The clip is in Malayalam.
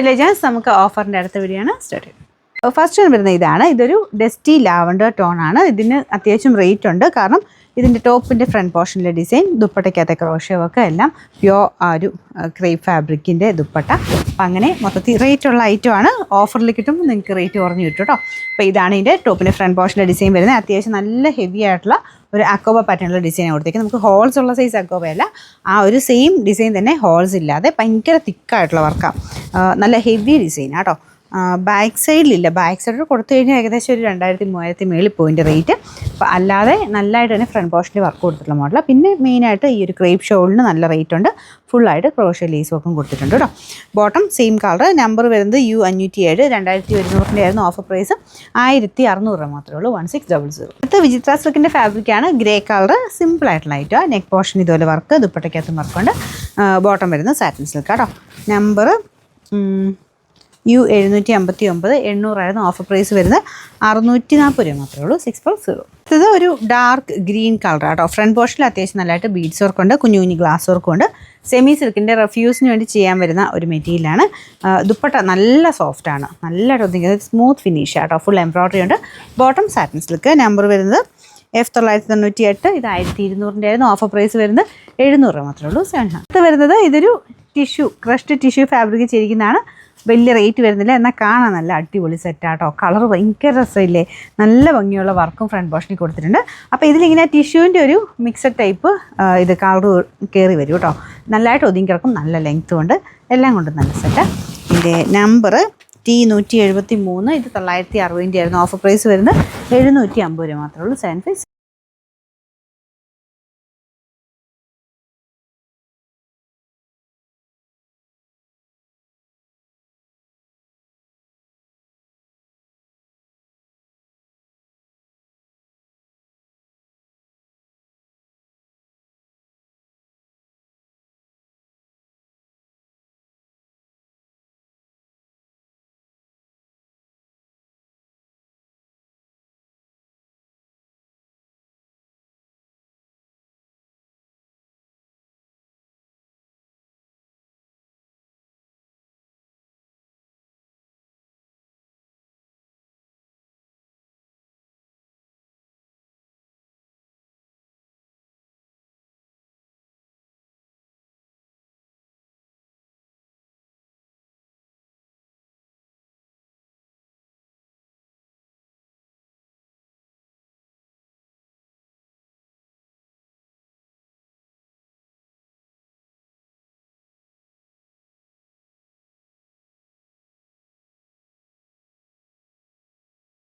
ലെജൻസ് നമുക്ക് ഓഫറിൻ്റെ അടുത്ത വീഡിയോ ആണ് സ്റ്റാർട്ട് ചെയ്യുന്നത്. ഫസ്റ്റ് വരുന്നത് ഇതാണ്. ഇതൊരു ഡസ്റ്റി ലാവൻഡർ ടോൺ ആണ്. ഇതിന് അത്യാവശ്യം റേറ്റ് ഉണ്ട്. കാരണം ഇതിൻ്റെ ടോപ്പിൻ്റെ ഫ്രണ്ട് പോർഷനിലെ ഡിസൈൻ, ദുപ്പട്ടയ്ക്കകത്തെ ക്രോഷ്യോ വർക്ക് എല്ലാം പ്യോർ ഒരു ക്രേപ്പ് ഫാബ്രിക്കിൻ്റെ ദുപ്പട്ട. അപ്പം അങ്ങനെ മൊത്തത്തിൽ റേറ്റുള്ള ഐറ്റമാണ്. ഓഫറിൽ കിട്ടുമ്പോൾ നിങ്ങൾക്ക് റേറ്റ് കുറഞ്ഞ് കിട്ടും കേട്ടോ. അപ്പോൾ ഇതാണ് ഇതിൻ്റെ ടോപ്പിൻ്റെ ഫ്രണ്ട് പോർഷനിലെ ഡിസൈൻ വരുന്നത്. അത്യാവശ്യം നല്ല ഹെവി ആയിട്ടുള്ള ഒരു അക്കോബ പാറ്റേണുള്ള ഡിസൈൻ കൊടുത്തേക്ക്. നമുക്ക് ഹോൾസ് ഉള്ള സൈസ് അക്കോബയല്ല, ആ ഒരു സെയിം ഡിസൈൻ തന്നെ ഹോൾസ് ഇല്ലാതെ ഭയങ്കര തിക്കായിട്ടുള്ള വർക്കാണ്. നല്ല ഹെവി ഡിസൈൻ കേട്ടോ. ബാക്ക് സൈഡിലില്ല, ബാക്ക് സൈഡിൽ കൊടുത്തു കഴിഞ്ഞാൽ ഏകദേശം ഒരു 2000-3000 മേളിൽ പോയിൻ്റെ റേറ്റ്. അപ്പോൾ അല്ലാതെ നല്ലതായിട്ട് തന്നെ ഫ്രണ്ട് പോർഷനിൽ വർക്ക് കൊടുത്തിട്ടുള്ള മോഡലാണ്. പിന്നെ മെയിനായിട്ട് ഈ ഒരു ക്രേപ്പ് ഷോളിന് നല്ല റേറ്റ് ഉണ്ട്. ഫുള്ളായിട്ട് ക്രോഷ്യോ ലേസ് വർക്കും കൊടുത്തിട്ടുണ്ട് കേട്ടോ. Bottom same colour. നമ്പർ വരുന്നത് U507. 2100 ആയിരുന്നു ഓഫർ പ്രൈസ്. 1600 മാത്രമേ ഉള്ളൂ. 1600. അടുത്ത വിചിത്ര സിൽക്കിൻ്റെ ഫാബ്രിക്കാണ്. Grey colour. സിമ്പിളായിട്ടുള്ള ഐറ്റമാണ്. നെക്ക് പോർഷൻ ഇതുപോലെ വർക്ക്, ദുപ്പട്ടയ്ക്കകത്തും വർക്കുണ്ട്. ബോട്ടം വരുന്നത് സാറ്റിൻ സിൽക്ക് കേട്ടോ. Number U759. 800 ആയിരുന്നു ഓഫർ പ്രൈസ് വരുന്നത്. 640 രൂപ മാത്രമേ ഉള്ളൂ. 640. ഇത് ഒരു ഡാർക്ക് ഗ്രീൻ കളർ കേട്ടോ. ഫ്രണ്ട് പോർഷനിൽ അത്യാവശ്യം നല്ലതായിട്ട് ബീഡ്സ് വർക്കുണ്ട്, കുഞ്ഞു കുഞ്ഞു ഗ്ലാസ് വർക്കും ഉണ്ട്. സെമി സിൽക്കിൻ്റെ റെഫ്യൂസിന് വേണ്ടി ചെയ്യാൻ വരുന്ന ഒരു മെറ്റീരിയലാണ്. ദുപ്പട്ട നല്ല സോഫ്റ്റാണ്, നല്ലതായിട്ട് ഒതുങ്ങിയത് സ്മൂത്ത് ഫിനിഷ് കേട്ടോ. ഫുൾ എംബ്രോയ്ഡറി ഉണ്ട്. Bottom satin silk. നമ്പർ വരുന്നത് F998. ഇത് 1200 ആയിരുന്നു ഓഫർ പ്രൈസ് വരുന്നത്. 700 രൂപ മാത്രമേ ഉള്ളൂ. 700. ഇത് വരുന്നത് ഇതൊരു ക്രഷ്ഡ് ടിഷ്യൂ ഫാബ്രിക് ചെയ്തിരിക്കുന്നതാണ്. വലിയ റേറ്റ് വരുന്നില്ല, എന്നാൽ കാണാൻ നല്ല അടിപൊളി സെറ്റാട്ടോ. കളർ ഭയങ്കര രസമില്ലേ, നല്ല ഭംഗിയുള്ള വർക്കും ഫ്രണ്ട് പോർഷനിൽ കൊടുത്തിട്ടുണ്ട്. അപ്പോൾ ഇതിലിങ്ങനെ ടിഷ്യൂവിൻ്റെ ഒരു മിക്സഡ് ടൈപ്പ് ഇത് കളർ കയറി വരും കേട്ടോ. നല്ലതായിട്ട് ഒതുങ്ങി കിടക്കും, നല്ല ലെങ്ത്തും ഉണ്ട്, എല്ലാം കൊണ്ടും നല്ല സെറ്റ്. ഇതിൻ്റെ നമ്പർ T173. ഇത് 960 ആയിരുന്നു ഓഫർ പ്രൈസ് വരുന്നത്. 750 രൂപ മാത്രമേ ഉള്ളൂ. 75.